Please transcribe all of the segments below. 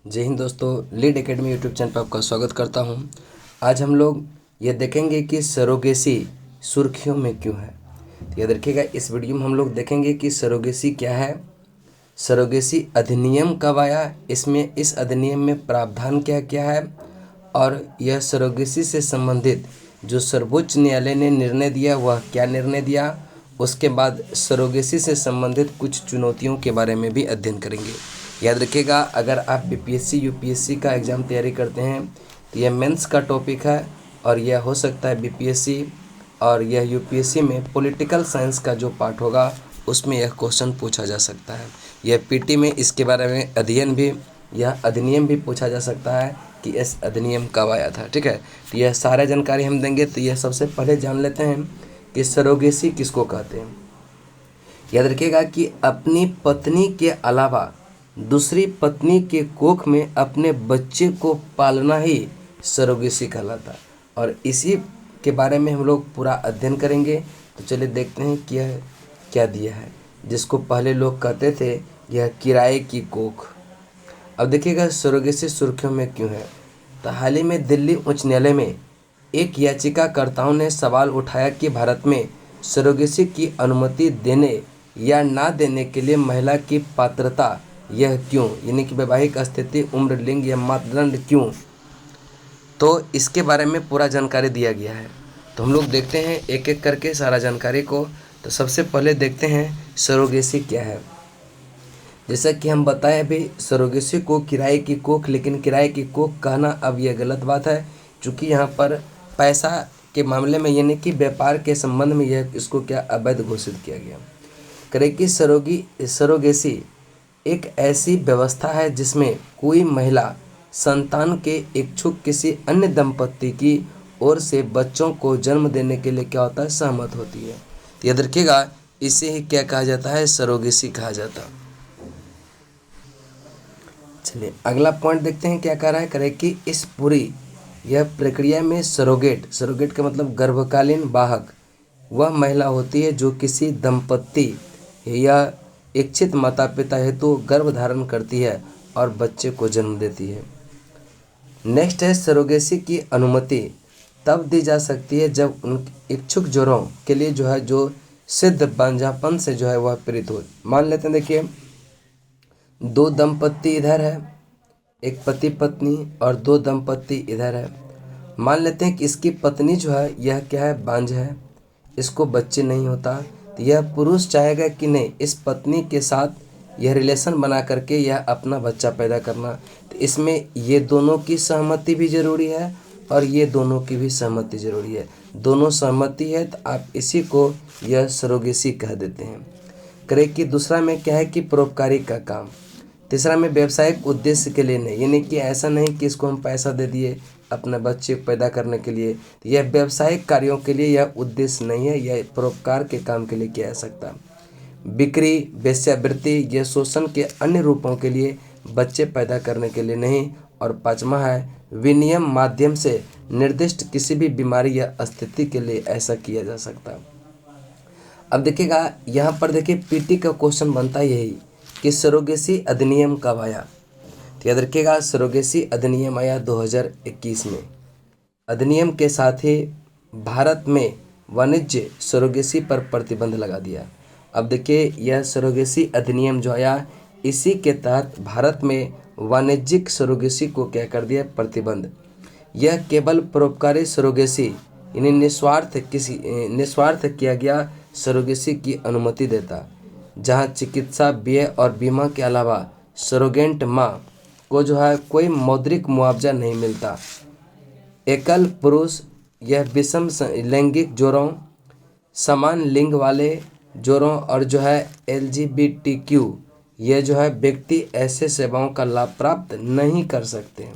जय हिंद दोस्तों, lead academy YouTube channel पर आपका स्वागत करता हूं। आज हम लोग ये देखेंगे कि सरोगेसी सुर्खियों में क्यों है। तो याद रखिएगा, इस वीडियो में हम लोग देखेंगे कि सरोगेसी क्या है, सरोगेसी अधिनियम कब आया, इसमें इस अधिनियम में प्रावधान क्या क्या है, और यह सरोगेसी से संबंधित जो सर्वोच्च न्यायालय ने निर्णय दिया वह क्या निर्णय दिया। उसके बाद सरोगेसी से संबंधित कुछ चुनौतियों के बारे में भी अध्ययन करेंगे। याद रखिएगा, अगर आप बीपीएससी यूपीएससी का एग्ज़ाम तैयारी करते हैं तो यह मेंस का टॉपिक है, और यह हो सकता है बीपीएससी और यह यूपीएससी में पॉलिटिकल साइंस का जो पार्ट होगा उसमें यह क्वेश्चन पूछा जा सकता है। यह पीटी में इसके बारे में अध्ययन भी, यह अधिनियम भी पूछा जा सकता है कि इस अधिनियम कब आया था। ठीक है, तो यह सारा जानकारी हम देंगे। तो यह सबसे पहले जान लेते हैं कि सरोगेसी किसको कहते हैं। याद रखिएगा कि अपनी पत्नी के अलावा दूसरी पत्नी के कोख में अपने बच्चे को पालना ही सरोगेसी कहलाता है, और इसी के बारे में हम लोग पूरा अध्ययन करेंगे। तो चलिए देखते हैं कि यह क्या दिया है, जिसको पहले लोग कहते थे यह किराए की कोख। अब देखिएगा सरोगेसी सुर्खियों में क्यों है। तो हाल ही में दिल्ली उच्च न्यायालय में एक याचिकाकर्ताओं ने सवाल उठाया कि भारत में सरोगेसी की अनुमति देने या ना देने के लिए महिला की पात्रता यह क्यों, यानी कि वैवाहिक स्थिति, उम्र, लिंग या मापदंड क्यों। तो इसके बारे में पूरा जानकारी दिया गया है। तो हम लोग देखते हैं एक एक करके सारा जानकारी को। तो सबसे पहले देखते हैं सरोगेसी क्या है। जैसा कि हम बताएं अभी, सरोगेसी को किराए की कोख, लेकिन किराए की कोख कहना अब यह गलत बात है, क्योंकि यहाँ पर पैसा के मामले में यानी कि व्यापार के संबंध में यह इसको क्या अवैध घोषित किया गया। करे कि सरोगेसी एक ऐसी व्यवस्था है जिसमें कोई महिला संतान के इच्छुक किसी अन्य दंपत्ति की ओर से बच्चों को जन्म देने के लिए क्या होता है, सहमत होती है। तो याद रखिएगा, इसे ही क्या कहा जाता है, सरोगेसी कहा जाता है। चलिए अगला पॉइंट देखते हैं क्या कह रहा है। करे कि इस पूरी यह प्रक्रिया में सरोगेट का मतलब गर्भकालीन वाहक वह महिला होती है जो किसी दंपत्ति या इच्छित माता पिता हेतु गर्भ धारण करती है और बच्चे को जन्म देती है। नेक्स्ट है, सरोगेसी की अनुमति तब दी जा सकती है जब उन इच्छुक जोड़ों के लिए जो है जो सिद्ध बांझापन से जो है वह पीड़ित हो। मान लेते हैं, देखिए दो दंपत्ति इधर है, एक पति पत्नी, और दो दंपत्ति इधर है। मान लेते हैं कि इसकी पत्नी जो है यह क्या है, बांझ है, इसको बच्चे नहीं होता। तो यह पुरुष चाहेगा कि नहीं, इस पत्नी के साथ यह रिलेशन बना करके यह अपना बच्चा पैदा करना। तो इसमें ये दोनों की सहमति भी जरूरी है और ये दोनों की भी सहमति जरूरी है। दोनों सहमति है तो आप इसी को यह सरोगेसी कह देते हैं। करे कि दूसरा में क्या है कि परोपकारी का काम। तीसरा में व्यवसायिक उद्देश्य के लिए नहीं, यानी कि ऐसा नहीं कि इसको हम पैसा दे दिए अपने बच्चे को पैदा करने के लिए। तो यह व्यवसायिक कार्यों के लिए यह उद्देश्य नहीं है, यह परोपकार के काम के लिए किया जा सकता है। बिक्री, वेश्यावृत्ति, यह शोषण के अन्य रूपों के लिए, बच्चे पैदा करने के लिए नहीं। और पांचवा है, विनियम माध्यम से निर्दिष्ट किसी भी बीमारी या स्थिति के लिए ऐसा किया जा सकता है। अब देखिएगा यहाँ पर, देखिए पीटी का क्वेश्चन बनता है यही कि सरोगेसी अधिनियम कब आया। तो याद रखिएगा, सरोगेसी अधिनियम आया 2021 में। अधिनियम के साथ ही भारत में वाणिज्य सरोगेसी पर प्रतिबंध लगा दिया। अब देखिए यह सरोगेसी अधिनियम जो आया, इसी के तहत भारत में वाणिज्यिक सरोगेसी को क्या कर दिया, प्रतिबंध। यह केवल परोपकारी सरोगेसी यानी निस्वार्थ किया गया सरोगेसी की अनुमति देता, जहां चिकित्सा व्यय और बीमा के अलावा सरोगेंट माँ को जो है कोई मौद्रिक मुआवजा नहीं मिलता। एकल पुरुष, यह विषम लैंगिक जोड़ों, समान लिंग वाले जोड़ों और जो है LGBTQ ये जो है व्यक्ति ऐसे सेवाओं का लाभ प्राप्त नहीं कर सकते हैं।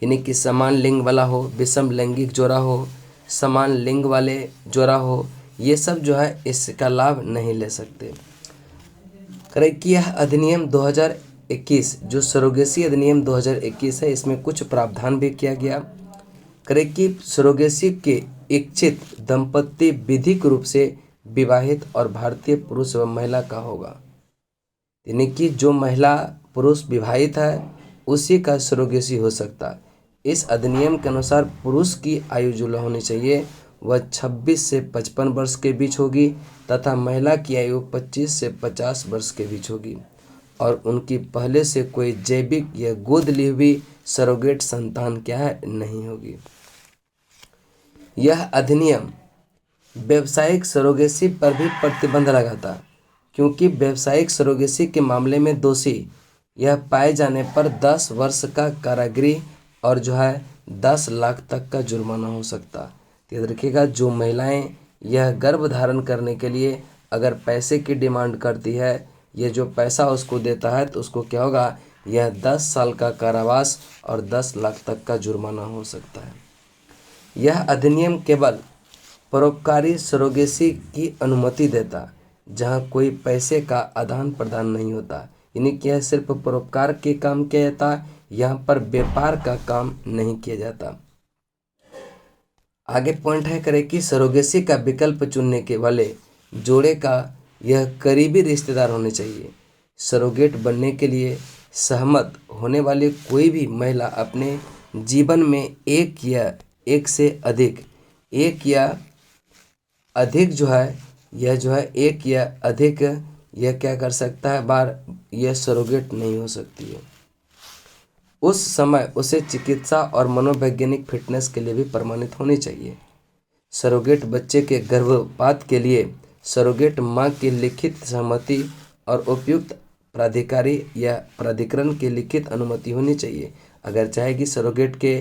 यानी कि समान लिंग वाला हो, विषम लैंगिक जोड़ा हो, समान लिंग वाले जोड़ा हो, ये सब जो है इसका लाभ नहीं ले सकते। करे कि यह अधिनियम 2021 जो सरोगेसी अधिनियम 2021 है, इसमें कुछ प्रावधान भी किया गया। करे कि सरोगेसी के इच्छित दंपत्ति विधिक रूप से विवाहित और भारतीय पुरुष एवं महिला का होगा। यानी कि जो महिला पुरुष विवाहित है उसी का सरोगेसी हो सकता। इस अधिनियम के अनुसार पुरुष की आयु जो होनी चाहिए वह 26 से 55 वर्ष के बीच होगी तथा महिला की आयु 25 से 50 वर्ष के बीच होगी और उनकी पहले से कोई जैविक या गोद ली हुई सरोगेट संतान क्या है नहीं होगी। यह अधिनियम व्यावसायिक सरोगेसी पर भी प्रतिबंध लगाता, क्योंकि व्यावसायिक सरोगेसी के मामले में दोषी यह पाए जाने पर 10 वर्ष का कारागृह और 10 लाख तक का जुर्माना हो सकता। तो याद रखिएगा, जो महिलाएं यह गर्भ धारण करने के लिए अगर पैसे की डिमांड करती है, ये जो पैसा उसको देता है तो उसको क्या होगा, यह 10 साल का कारावास और 10 लाख तक का जुर्माना हो सकता है। यह अधिनियम केवल परोपकारी सरोगेसी की अनुमति देता जहां कोई पैसे का आदान प्रदान नहीं होता, यानी कि यह सिर्फ परोपकार के काम किया जाता, यहाँ पर व्यापार का काम नहीं किया जाता। आगे पॉइंट है करे कि सरोगेसी का विकल्प चुनने के वाले जोड़े का यह करीबी रिश्तेदार होने चाहिए। सरोगेट बनने के लिए सहमत होने वाली कोई भी महिला अपने जीवन में एक या एक से अधिक एक या अधिक एक या अधिक यह क्या कर सकता है बार यह सरोगेट नहीं हो सकती है। उस समय उसे चिकित्सा और मनोवैज्ञानिक फिटनेस के लिए भी प्रमाणित होनी चाहिए। सरोगेट बच्चे के गर्भपात के लिए सरोगेट माँ की लिखित सहमति और उपयुक्त प्राधिकारी या प्राधिकरण की लिखित अनुमति होनी चाहिए। अगर चाहेगी सरोगेट के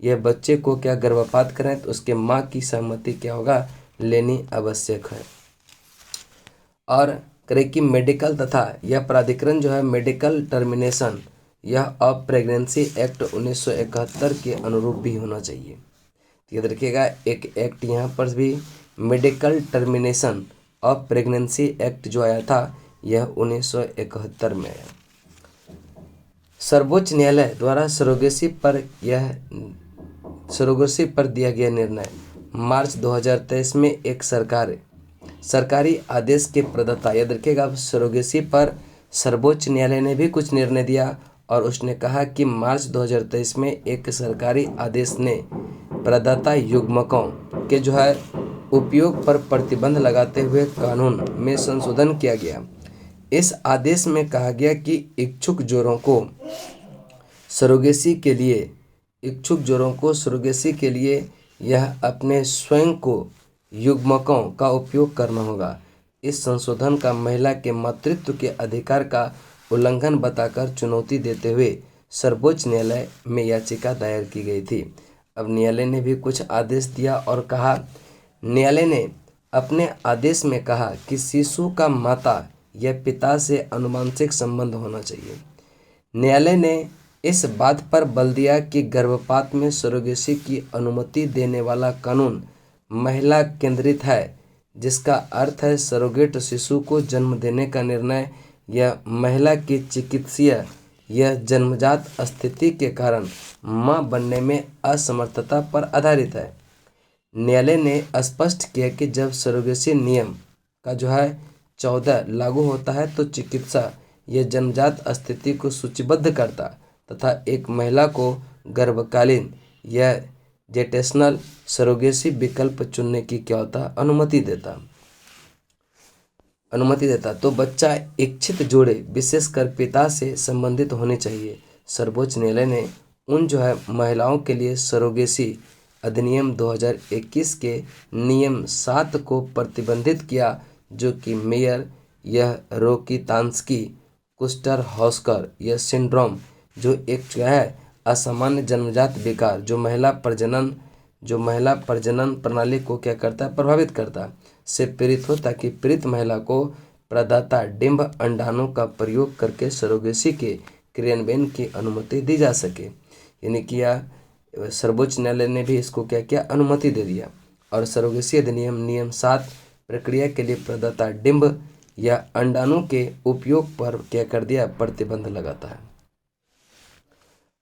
यह बच्चे को क्या गर्भपात करें तो उसके माँ की सहमति क्या होगा, लेनी आवश्यक है। और करे कि मेडिकल तथा यह प्राधिकरण मेडिकल टर्मिनेशन यह ऑफ प्रेगनेंसी एक्ट 1971 के अनुरूप भी होना चाहिए। याद रखिएगा, एक एक्ट यहाँ पर भी medical termination of pregnancy act जो आया था यह 1971 में आया। सर्वोच्च न्यायालय द्वारा सरोगेसी पर दिया गया निर्णय मार्च 2023 में एक सरकारी आदेश के प्रदाता। याद रखिएगा, सरोगेसी पर सर्वोच्च न्यायालय ने भी कुछ निर्णय दिया और उसने कहा कि मार्च 2023 में एक सरकारी आदेश ने प्रदाता युग्मकों के उपयोग पर प्रतिबंध लगाते हुए कानून में संशोधन किया गया। इस आदेश में कहा गया कि इच्छुक जोड़ों को सरोगेसी के लिए यह अपने स्वयं को युग्मकों का उपयोग करना होगा। इस संशोधन का महिला के मातृत्व के अधिकार का उल्लंघन बताकर चुनौती देते हुए सर्वोच्च न्यायालय में याचिका दायर की गई थी। अब न्यायालय ने भी कुछ आदेश दिया और कहा, न्यायालय ने अपने आदेश में कहा कि शिशु का माता या पिता से आनुवंशिक संबंध होना चाहिए। न्यायालय ने इस बात पर बल दिया कि गर्भपात में सरोगेसी की अनुमति देने वाला कानून महिला केंद्रित है, जिसका अर्थ है सरोगेट शिशु को जन्म देने का निर्णय यह महिला की चिकित्सीय यह जन्मजात स्थिति के कारण मां बनने में असमर्थता पर आधारित है। न्यायालय ने स्पष्ट किया कि जब सरोगेसी नियम का 14 लागू होता है तो चिकित्सा यह जन्मजात स्थिति को सूचीबद्ध करता तथा एक महिला को गर्भकालीन या जेटेशनल सरोगेसी विकल्प चुनने की क्या होता, अनुमति देता। तो बच्चा इच्छित जोड़े विशेषकर पिता से संबंधित होने चाहिए। सर्वोच्च न्यायालय ने उन महिलाओं के लिए सरोगेसी अधिनियम 2021 के नियम 7 को प्रतिबंधित किया जो कि मेयर यह रोकितांस्की कुस्टर हॉस्कर यह सिंड्रोम जो एक असामान्य जन्मजात विकार जो महिला प्रजनन प्रणाली को क्या करता है, प्रभावित करता है, से पीड़ित हो, ताकि पीड़ित महिला को प्रदाता डिंब अंडाणु का प्रयोग करके सरोगेसी के क्रियान्वयन की अनुमति दी जा सके। यानी कि सर्वोच्च न्यायालय ने भी इसको क्या किया, अनुमति दे दिया। और सरोगेसी अधिनियम नियम 7 प्रक्रिया के लिए प्रदाता डिंब या अंडाणु के उपयोग पर क्या कर दिया, प्रतिबंध लगाता है।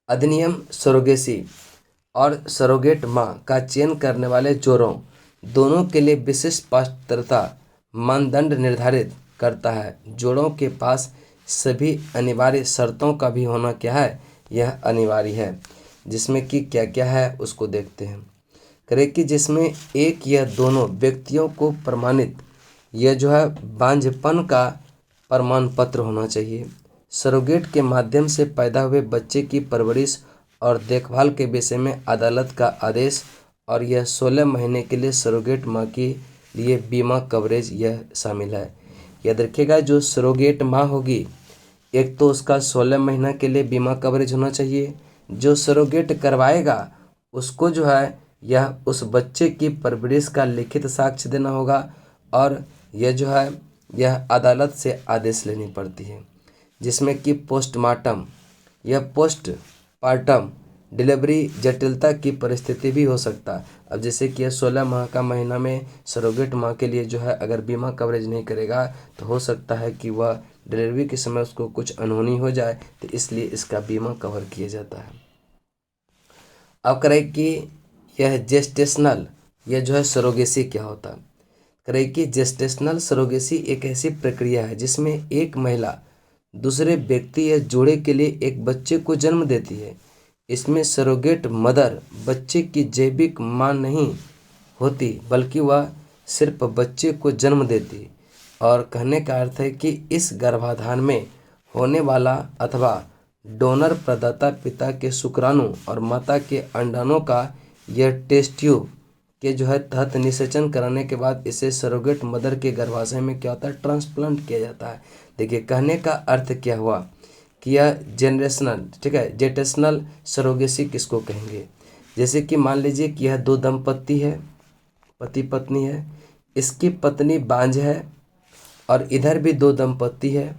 अधिनियम सरोगेसी और सरोगेट मां का चयन करने वाले जोड़ों दोनों के लिए विशिष्ट पात्रता मानदंड निर्धारित करता है। जोड़ों के पास सभी अनिवार्य शर्तों का भी होना क्या है, यह अनिवार्य है। जिसमें कि क्या क्या है उसको देखते हैं। करें कि जिसमें एक या दोनों व्यक्तियों को प्रमाणित यह जो है बांझपन का प्रमाण पत्र होना चाहिए। सरोगेट के माध्यम से पैदा हुए बच्चे की परवरिश और देखभाल के विषय में अदालत का आदेश, और यह 16 महीने के लिए सरोगेट माँ के लिए बीमा कवरेज यह शामिल है। याद रखिएगा, जो सरोगेट माँ होगी एक तो उसका 16 महीना के लिए बीमा कवरेज होना चाहिए। जो सरोगेट करवाएगा उसको जो है यह उस बच्चे की परवरिश का लिखित साक्ष्य देना होगा, और यह जो है यह अदालत से आदेश लेनी पड़ती है। जिसमें कि पोस्टमार्टम या पोस्टपार्टम डिलीवरी जटिलता की परिस्थिति भी हो सकता है। अब जैसे कि यह 16 माह का महीना में सरोगेट माँ के लिए जो है अगर बीमा कवरेज नहीं करेगा तो हो सकता है कि वह डिलीवरी के समय उसको कुछ अनहोनी हो जाए, तो इसलिए इसका बीमा कवर किया जाता है। अब करें कि यह जेस्टेशनल यह जो है सरोगेसी क्या होता है। करें कि जेस्टेशनल सरोगेसी एक ऐसी प्रक्रिया है जिसमें एक महिला दूसरे व्यक्ति या जोड़े के लिए एक बच्चे को जन्म देती है। इसमें सरोगेट मदर बच्चे की जैविक मां नहीं होती, बल्कि वह सिर्फ बच्चे को जन्म देती। और कहने का अर्थ है कि इस गर्भाधान में होने वाला अथवा डोनर प्रदाता पिता के शुक्राणु और माता के अंडाणुओं का यह टेस्ट ट्यूब के जो है तहत निषेचन कराने के बाद इसे सरोगेट मदर के गर्भाशय में क्या होता है, ट्रांसप्लांट किया जाता है। देखिए, कहने का अर्थ क्या हुआ कि यह जनरेशनल, ठीक है, जेटेशनल सरोगेसी किसको कहेंगे। जैसे कि मान लीजिए कि यह दो दंपत्ति है, पति पत्नी है, इसकी पत्नी बांझ है और इधर भी दो दंपत्ति है।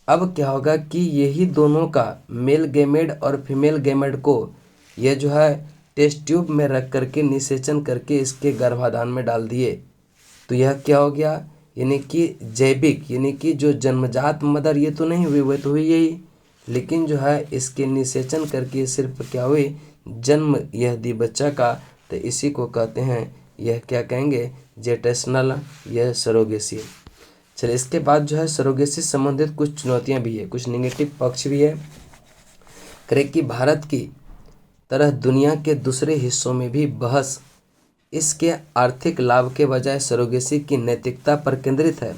अब क्या होगा कि यही दोनों का मेल गैमेट और फीमेल गैमेट को यह जो है टेस्ट ट्यूब में रख करके निषेचन करके इसके गर्भाधान में डाल दिए, तो यह क्या हो गया, यानी कि जैविक, यानी कि जो जन्मजात मदर ये तो नहीं हुई, वह तो हुई यही, लेकिन जो है इसके निषेचन करके सिर्फ क्या हुई, जन्म यह दी बच्चा का, तो इसी को कहते हैं, यह क्या कहेंगे, जेटेशनल यह सरोगेसी। चलिए, इसके बाद जो है सरोगेसी से संबंधित कुछ चुनौतियां भी है, कुछ निगेटिव पक्ष भी है। करें कि भारत की तरह दुनिया के दूसरे हिस्सों में भी बहस इसके आर्थिक लाभ के बजाय सरोगेसी की नैतिकता पर केंद्रित है।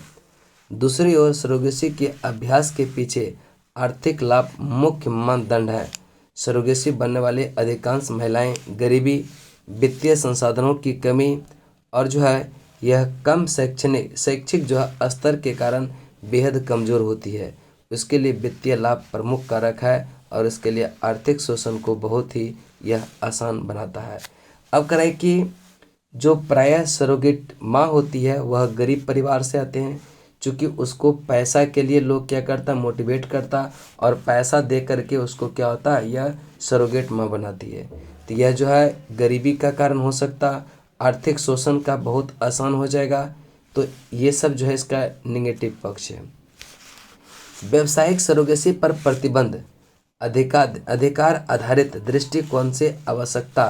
दूसरी ओर सरोगेसी के अभ्यास के पीछे आर्थिक लाभ मुख्य मानदंड है। सरोगेसी बनने वाले अधिकांश महिलाएं गरीबी, वित्तीय संसाधनों की कमी और जो है यह कम शैक्षिक जो है स्तर के कारण बेहद कमज़ोर होती है। उसके लिए वित्तीय लाभ प्रमुख कारक है और इसके लिए आर्थिक शोषण को बहुत ही यह आसान बनाता है। अब करें कि जो प्रायः सरोगेट माँ होती है वह गरीब परिवार से आते हैं, क्योंकि उसको पैसा के लिए लोग क्या करता, मोटिवेट करता, और पैसा दे करके उसको क्या होता है, यह सरोगेट माँ बनाती है। तो यह जो है गरीबी का कारण हो सकता, आर्थिक शोषण का बहुत आसान हो जाएगा। तो ये सब जो है इसका निगेटिव पक्ष है। व्यावसायिक सरोगेसी पर प्रतिबंध अधिकार आधारित दृष्टिकोण से आवश्यकता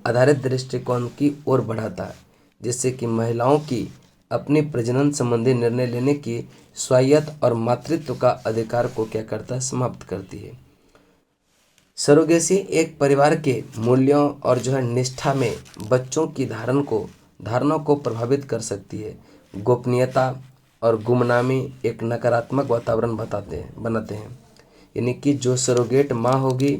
आधारित दृष्टिकोण की ओर बढ़ाता है, जिससे कि महिलाओं की अपनी प्रजनन संबंधी निर्णय लेने की स्वायत्त और मातृत्व का अधिकार को क्या करता है, समाप्त करती है। सरोगेसी एक परिवार के मूल्यों और जो है निष्ठा में बच्चों की धारणा को प्रभावित कर सकती है। गोपनीयता और गुमनामी एक नकारात्मक वातावरण बनाते हैं। यानी कि जो सरोगेट माँ होगी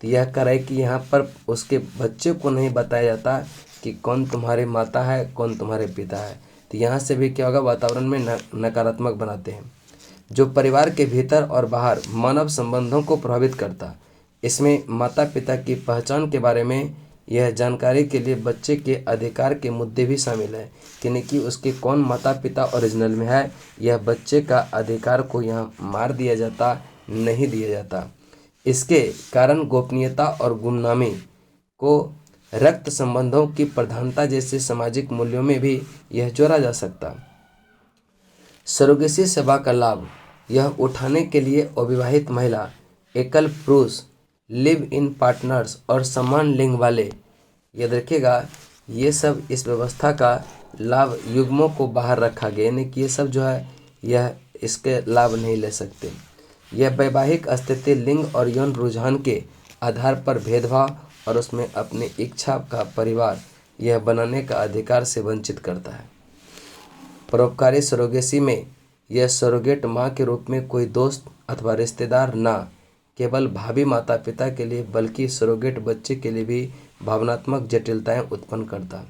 तो यह करे कि यहाँ पर उसके बच्चे को नहीं बताया जाता कि कौन तुम्हारी माता है, कौन तुम्हारे पिता है, तो यहाँ से भी क्या होगा, वातावरण में नकारात्मक बनाते हैं, जो परिवार के भीतर और बाहर मानव संबंधों को प्रभावित करता। इसमें माता पिता की पहचान के बारे में यह जानकारी के लिए बच्चे के अधिकार के मुद्दे भी शामिल है, यानी कि उसके कौन माता पिता ओरिजिनल में है, यह बच्चे का अधिकार को यहाँ मार दिया जाता, नहीं दिया जाता। इसके कारण गोपनीयता और गुमनामी को रक्त संबंधों की प्रधानता जैसे सामाजिक मूल्यों में भी यह जोड़ा जा सकता। सरोगेसी सेवा का लाभ यह उठाने के लिए अविवाहित महिला, एकल पुरुष, लिव इन पार्टनर्स और समान लिंग वाले, याद रखिएगा ये सब इस व्यवस्था का लाभ युग्मों को बाहर रखा गया, यानी कि ये सब जो है यह इसके लाभ नहीं ले सकते। यह वैवाहिक स्थिति, लिंग और यौन रुझान के आधार पर भेदभाव और उसमें अपनी इच्छा का परिवार यह बनाने का अधिकार से वंचित करता है। परोपकारी सरोगेसी में यह सरोगेट माँ के रूप में कोई दोस्त अथवा रिश्तेदार ना केवल भावी माता पिता के लिए बल्कि सरोगेट बच्चे के लिए भी भावनात्मक जटिलताएं उत्पन्न करता है,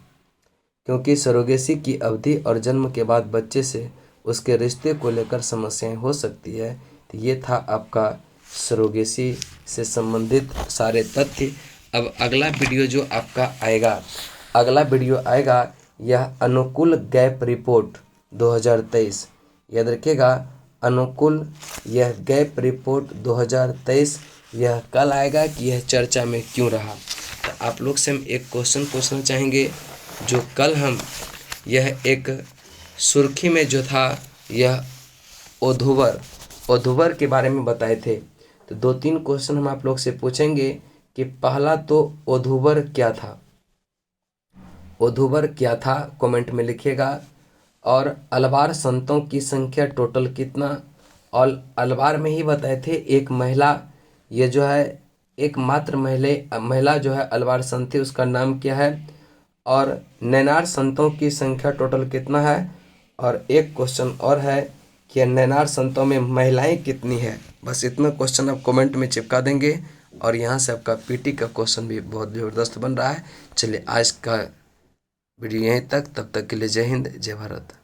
क्योंकि सरोगेसी की अवधि और जन्म के बाद बच्चे से उसके रिश्ते को लेकर समस्याएं हो सकती है। तो ये था आपका सरोगेसी से संबंधित सारे तथ्य। अब अगला वीडियो जो आपका आएगा यह अनुकूल गैप रिपोर्ट 2023। याद रखिएगा, अनुकूल यह गैप रिपोर्ट 2023 यह कल आएगा कि यह चर्चा में क्यों रहा। तो आप लोग से हम एक क्वेश्चन पूछना चाहेंगे, जो कल हम यह एक सुर्खी में जो था यह ओधोवर के बारे में बताए थे। तो 2-3 क्वेश्चन हम आप लोग से पूछेंगे कि पहला तो ओधोवर क्या था, कमेंट में लिखिएगा। और अलवार संतों की संख्या टोटल कितना, और अलवार में ही बताए थे एक महिला, ये जो है एकमात्र महिला जो है अलवार संत थी, उसका नाम क्या है। और नैनार संतों की संख्या टोटल कितना है। और एक क्वेश्चन और है कि नैनार संतों में महिलाएं कितनी है। बस इतना क्वेश्चन आप कमेंट में चिपका देंगे और यहाँ से आपका पीटी का क्वेश्चन भी बहुत ज़बरदस्त बन रहा है। चलिए आज का वीडियो यहीं तक, तब तक के लिए जय हिंद जय भारत।